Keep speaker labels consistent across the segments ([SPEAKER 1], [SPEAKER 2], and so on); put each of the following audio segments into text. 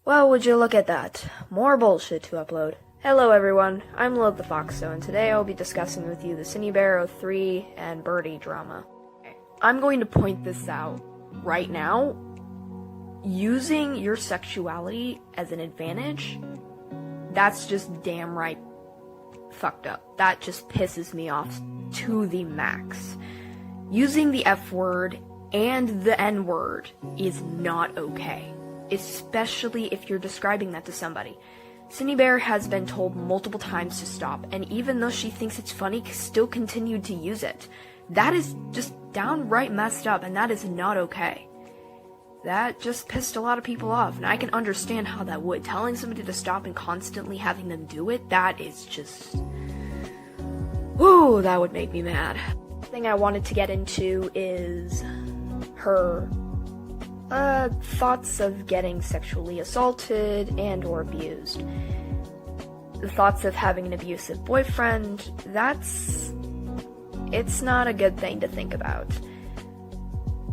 [SPEAKER 1] Well, would you look at that? More bullshit to upload. Hello everyone, I'm Load the Foxo, and today I'll be discussing with you the SYNNIBEAR03 and Birdie drama. I'm going to point this out right now. Using your sexuality as an advantage, that's just damn right fucked up. That just pisses me off to the max. Using the F word and the N word is not okay. Especially if you're describing that to somebody. SYNNIBEAR has been told multiple times to stop, and even though she thinks it's funny, still continued to use it. That is just downright messed up, and that is not okay. That just pissed a lot of people off, and I can understand how that would. Telling somebody to stop and constantly having them do it, that is just... Ooh, that would make me mad. The thing I wanted to get into is her thoughts of getting sexually assaulted and or abused. The thoughts of having an abusive boyfriend, it's not a good thing to think about.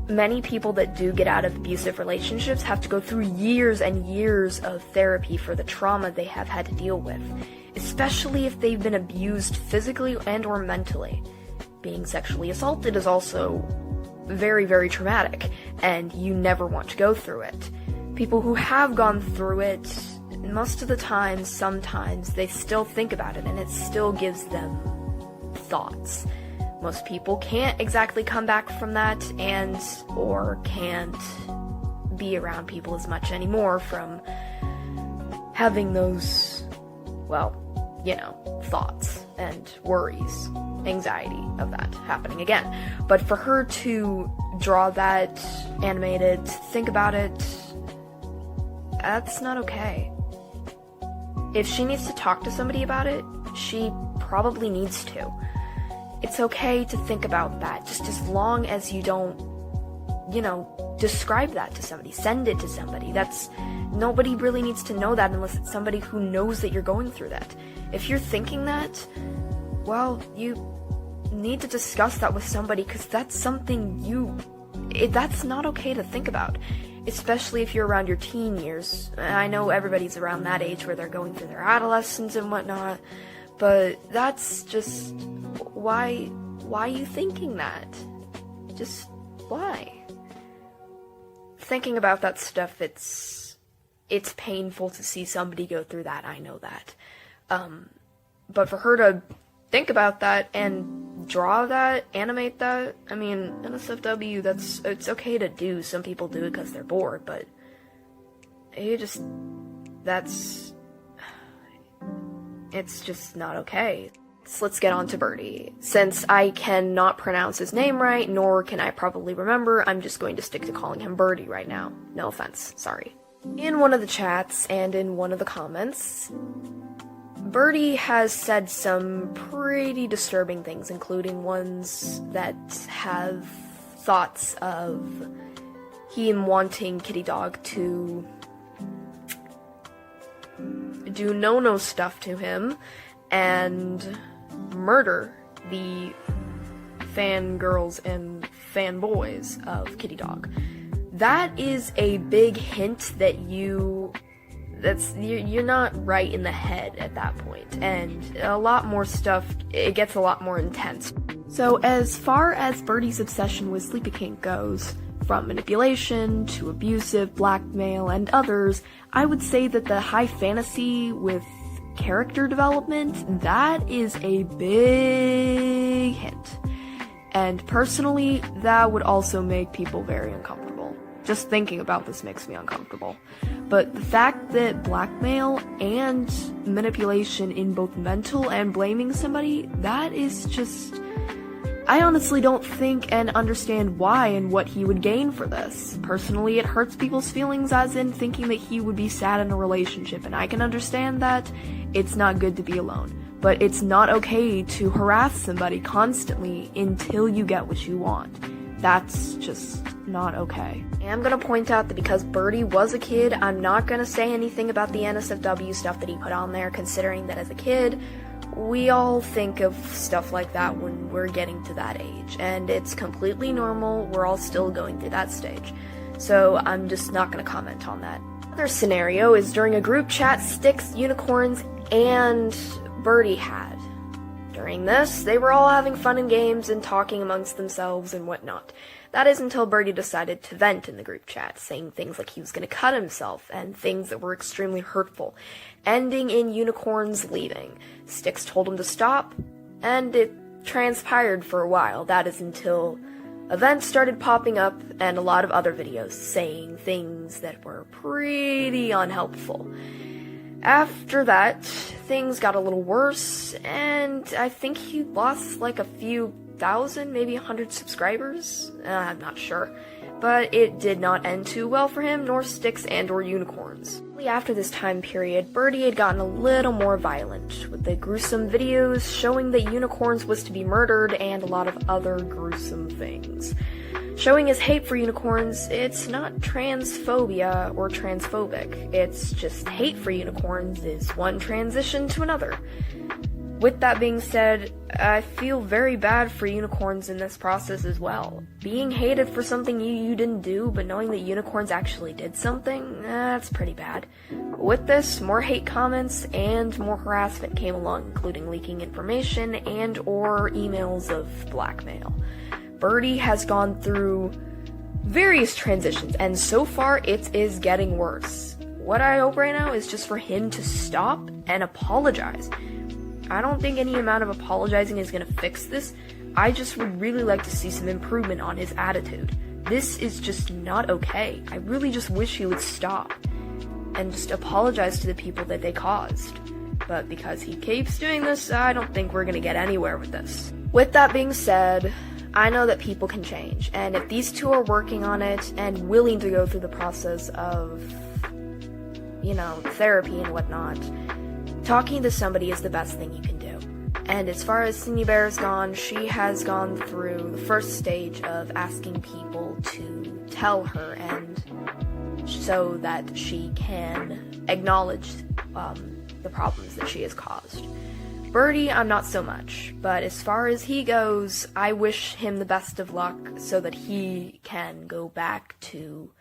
[SPEAKER 1] Many people that do get out of abusive relationships have to go through years and years of therapy for the trauma they have had to deal with, especially if they've been abused physically and or mentally. Being sexually assaulted is also very, very traumatic, and you never want to go through it. People who have gone through it, most of the time, sometimes, they still think about it, and it still gives them thoughts. Most people can't exactly come back from that, or can't be around people as much anymore from having those, thoughts and worries, anxiety of that happening again. But for her to draw that, animate it, think about it, that's not okay. If she needs to talk to somebody about it, she probably needs to. It's okay to think about that, just as long as you don't, describe that to somebody, send it to somebody. Nobody really needs to know that unless it's somebody who knows that you're going through that. If you're thinking that, well, you need to discuss that with somebody, because that's something that's not okay to think about, especially if you're around your teen years. I know everybody's around that age where they're going through their adolescence and whatnot, but that's just, why are you thinking that? Just, why? Thinking about that stuff, it's painful to see somebody go through that, I know that. But for her to think about that and draw that, animate that, NSFW, it's okay to do. Some people do it because they're bored, but it's just not okay. So let's get on to Birdie. Since I cannot pronounce his name right, nor can I probably remember, I'm just going to stick to calling him Birdie right now. No offense, sorry. In one of the chats and in one of the comments, Birdie has said some pretty disturbing things, including ones that have thoughts of him wanting Kitty Dog to do no-no stuff to him and murder the fangirls and fanboys of Kitty Dog. That is a big hint that you're not right in the head at that point, and a lot more stuff, it gets a lot more intense. So as far as Birdie's obsession with Sleepy Kink goes, from manipulation to abusive, blackmail, and others, I would say that the high fantasy with character development, that is a big hint. And personally, that would also make people very uncomfortable. Just thinking about this makes me uncomfortable. But the fact that blackmail and manipulation in both mental and blaming somebody, that is just... I honestly don't think and understand why and what he would gain for this. Personally, it hurts people's feelings, as in thinking that he would be sad in a relationship, and I can understand that. It's not good to be alone. But it's not okay to harass somebody constantly until you get what you want. That's just not okay. I'm gonna point out that because Birdie was a kid, I'm not gonna say anything about the NSFW stuff that he put on there, considering that as a kid, we all think of stuff like that when we're getting to that age, and it's completely normal. We're all still going through that stage. So I'm just not gonna comment on that. Another scenario is during a group chat Styx, Unicorns, and Birdie had. During this, they were all having fun and games and talking amongst themselves and whatnot. That is until Birdie decided to vent in the group chat, saying things like he was going to cut himself and things that were extremely hurtful, ending in Unicorns leaving. Styx told him to stop, and it transpired for a while. That is until events started popping up and a lot of other videos saying things that were pretty unhelpful. After that, things got a little worse, and I think he lost like a few thousand, maybe 100 subscribers? I'm not sure. But it did not end too well for him, nor Styx and or Unicorns. After this time period, Birdie had gotten a little more violent, with the gruesome videos showing that Unicorns was to be murdered and a lot of other gruesome things. Showing his hate for unicorns, it's not transphobia or transphobic, it's just hate for unicorns is one transition to another. With that being said, I feel very bad for unicorns in this process as well. Being hated for something you didn't do, but knowing that unicorns actually did something, that's pretty bad. With this, more hate comments and more harassment came along, including leaking information and or emails of blackmail. Birdie has gone through various transitions, and so far it is getting worse. What I hope right now is just for him to stop and apologize. I don't think any amount of apologizing is going to fix this. I just would really like to see some improvement on his attitude. This is just not okay. I really just wish he would stop and just apologize to the people that they caused. But because he keeps doing this, I don't think we're going to get anywhere with this. With that being said, I know that people can change, and if these two are working on it and willing to go through the process of, therapy and whatnot, talking to somebody is the best thing you can do. And as far as Cindy Bear has gone, she has gone through the first stage of asking people to tell her, and so that she can acknowledge the problems that she has caused. Birdie, I'm not so much, but as far as he goes, I wish him the best of luck so that he can go back to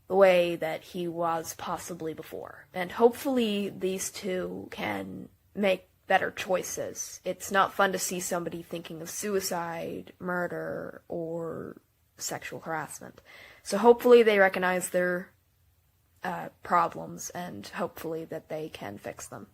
[SPEAKER 1] the way that he was possibly before. And hopefully these two can make better choices. It's not fun to see somebody thinking of suicide, murder, or sexual harassment. So hopefully they recognize their problems, and hopefully that they can fix them.